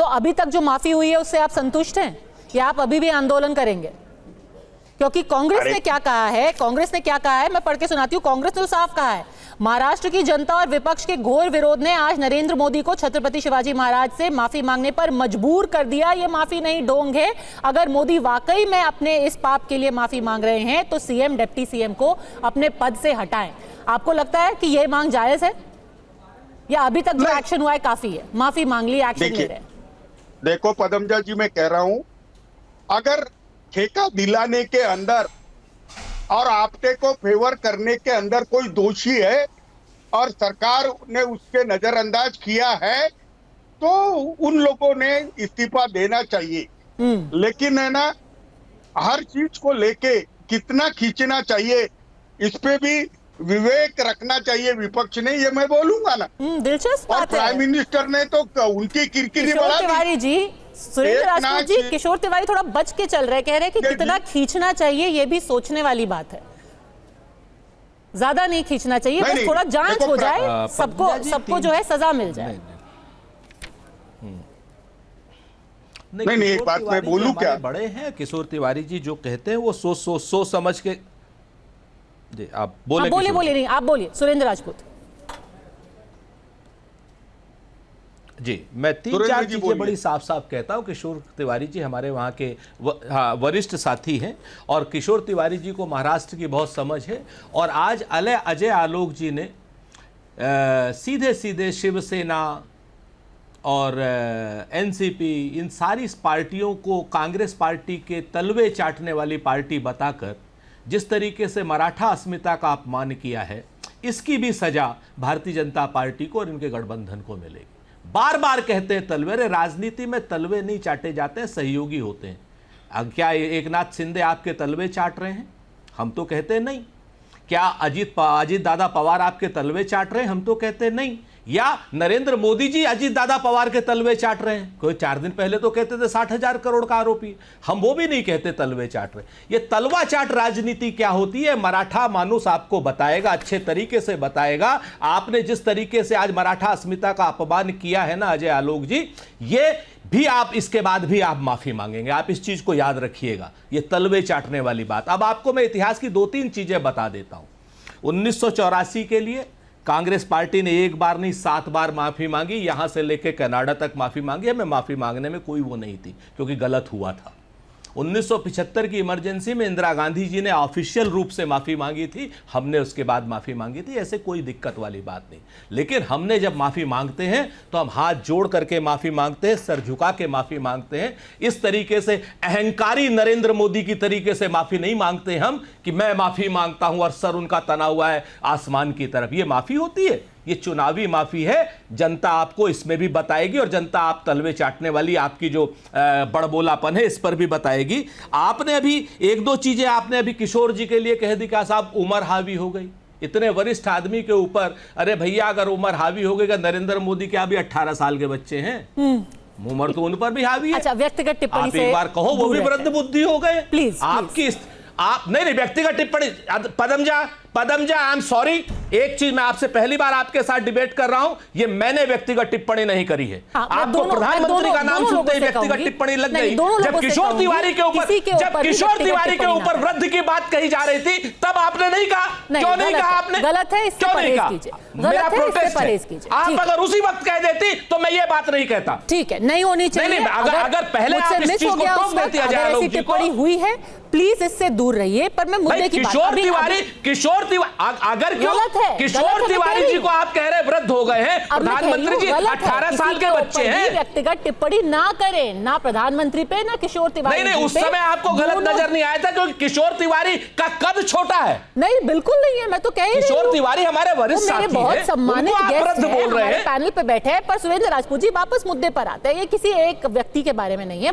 अभी तक जो माफी हुई है उससे आप संतुष्ट हैं या आप अभी भी आंदोलन करेंगे? क्योंकि कांग्रेस ने क्या कहा है, कांग्रेस ने क्या कहा है, मैं पढ़ के सुनाती हूँ। कांग्रेस ने तो साफ कहा है, महाराष्ट्र की जनता और विपक्ष के घोर विरोध ने आज नरेंद्र मोदी को छत्रपति शिवाजी महाराज से माफी मांगने पर मजबूर कर दिया। ये माफी नहीं, ढोंग है। अगर मोदी वाकई में अपने इस पाप के लिए माफी मांग रहे हैं तो सीएम, डिप्टी सीएम को अपने पद से हटाएं। आपको लगता है कि ये मांग जायज है या अभी तक जो एक्शन हुआ है काफी है? माफी मांग ली, एक्शन ले रहे हैं। देखो पदमजा जी, मैं कह रहा हूं, अगर ठेका दिलाने के अंदर और आपटे को फेवर करने के अंदर कोई दोषी है और सरकार ने उसके नजरअंदाज किया है तो उन लोगों ने इस्तीफा देना चाहिए। लेकिन है ना, हर चीज को लेके कितना खींचना चाहिए, इस पे भी विवेक रखना चाहिए विपक्ष ने, ये मैं बोलूंगा ना। दिलचस्प बात है। प्राइम मिनिस्टर ने तो उनकी किरकिरी बढ़ा दी। तिवारी जी, सुरेंद्र राजपूत जी, किशोर तिवारी थोड़ा बच के चल रहे, कह रहे कि कितना खींचना चाहिए ये भी सोचने वाली बात है। ज्यादा नहीं खींचना चाहिए, बस थोड़ा जांच हो जाए, सबको जो है सजा मिल जाए। नहीं, एक बात मैं बोलूं क्या, बड़े हैं किशोर तिवारी जी, जो कहते हैं वो सोच समझ के। जी आप बोले। बोलिए नहीं, आप बोलिए सुरेंद्र राजपूत जी। मैं 3-4 चीजें बड़ी साफ साफ कहता हूं। किशोर तिवारी जी हमारे वहाँ के वरिष्ठ साथी हैं और किशोर तिवारी जी को महाराष्ट्र की बहुत समझ है। और आज अजय आलोक जी ने सीधे सीधे शिवसेना और एनसीपी, इन सारी पार्टियों को कांग्रेस पार्टी के तलवे चाटने वाली पार्टी बताकर जिस तरीके से मराठा अस्मिता का अपमान किया है, इसकी भी सजा भारतीय जनता पार्टी को और इनके गठबंधन को मिलेगी। बार बार कहते हैं तलवे, अरे राजनीति में तलवे नहीं चाटे जाते हैं, सहयोगी होते हैं। क्या एकनाथ शिंदे आपके तलवे चाट रहे हैं? हम तो कहते हैं नहीं। क्या अजीत दादा पवार आपके तलवे चाट रहे हैं? हम तो कहते हैं नहीं। या नरेंद्र मोदी जी अजीत दादा पवार के तलवे चाट रहे हैं? कोई 4 दिन पहले तो कहते थे 60,000 करोड़ का आरोपी, हम वो भी नहीं कहते तलवे चाट रहे। ये तलवा चाट राजनीति क्या होती है, मराठा मानुस आपको बताएगा, अच्छे तरीके से बताएगा। आपने जिस तरीके से आज मराठा अस्मिता का अपमान किया है ना अजय आलोक जी, ये भी आप इसके बाद भी आप माफी मांगेंगे। आप इस चीज को याद रखिएगा, ये तलवे चाटने वाली बात। अब आपको मैं इतिहास की 2-3 चीजें बता देता हूं। 1984 के लिए कांग्रेस पार्टी ने 1 बार नहीं 7 बार माफी मांगी, यहां से लेकर कनाडा तक माफी मांगी। हमें माफी मांगने में कोई वो नहीं थी क्योंकि गलत हुआ था। 1975 की इमरजेंसी में इंदिरा गांधी जी ने ऑफिशियल रूप से माफी मांगी थी, हमने उसके बाद माफी मांगी थी। ऐसे कोई दिक्कत वाली बात नहीं। लेकिन हमने जब माफी मांगते हैं तो हम हाथ जोड़ करके माफी मांगते हैं, सर झुका के माफी मांगते हैं। इस तरीके से अहंकारी नरेंद्र मोदी की तरीके से माफी नहीं मांगते हम कि मैं माफी मांगता हूं और सर उनका तना हुआ है आसमान की तरफ। ये माफी होती है, ये चुनावी माफी है। जनता आपको इसमें भी बताएगी और जनता आप तलवे चाटने वाली आपकी जो बड़बोलापन है इस पर भी बताएगी। आपने अभी 1-2 चीजें आपने अभी किशोर जी के लिए कह दी कि साहब उम्र हावी हो गई इतने वरिष्ठ आदमी के ऊपर। अरे भैया, अगर उम्र हावी हो गई, नरेंद्र मोदी के अभी 18 साल के बच्चे हैं, उम्र तो उन पर भी हावी है। अच्छा, व्यक्तिगत टिप्पणी से एक बार कहो, वो भी वृद्ध बुद्धि हो गए। प्लीज आपकी आप नहीं व्यक्तिगत टिप्पणी। पदमजा आई एम सॉरी, एक चीज मैं आपसे पहली बार आपके साथ डिबेट कर रहा हूं, ये मैंने व्यक्तिगत टिप्पणी नहीं करी है। आपको प्रधानमंत्री का नाम सुनते ही व्यक्तिगत टिप्पणी लग गई। जब किशोर तिवारी के ऊपर वृद्ध की बात कही जा रही थी तब आपने नहीं कहा। क्यों नहीं कहा आपने? गलत है, इससे परहेज कीजिए। मेरा प्रोटेस्ट है। आप अगर उसी वक्त कह देती तो मैं ये बात नहीं कहता। ठीक है, नहीं होनी चाहिए। अगर पहले आप इस चीज को टोक देती अजय आलोक जी को, हुई है, प्लीज इससे दूर रहिए। पर मैं मुद्दे की बात, किशोर तिवारी अगर क्यों किशोर तिवारी जी को आप कह रहे वृद्ध हो गए हैं, प्रधानमंत्री जी 18 साल के बच्चे हैं। व्यक्तिगत टिप्पणी ना करें, ना प्रधानमंत्री पे ना किशोर तिवारी। नहीं, उस समय आपको गलत नजर नहीं आया था क्योंकि किशोर तिवारी का कद छोटा है। नहीं, बिल्कुल नहीं है, मैं तो कह रही हूं किशोर तिवारी हमारे वरिष्ठ साथी हैं, बहुत सम्मानित गेस्ट बोल रहे हैं, पैनल पे बैठे हैं। पर सुरेंद्र राजपूत जी, वापस मुद्दे पर आते हैं। ये किसी एक व्यक्ति के बारे में नहीं है,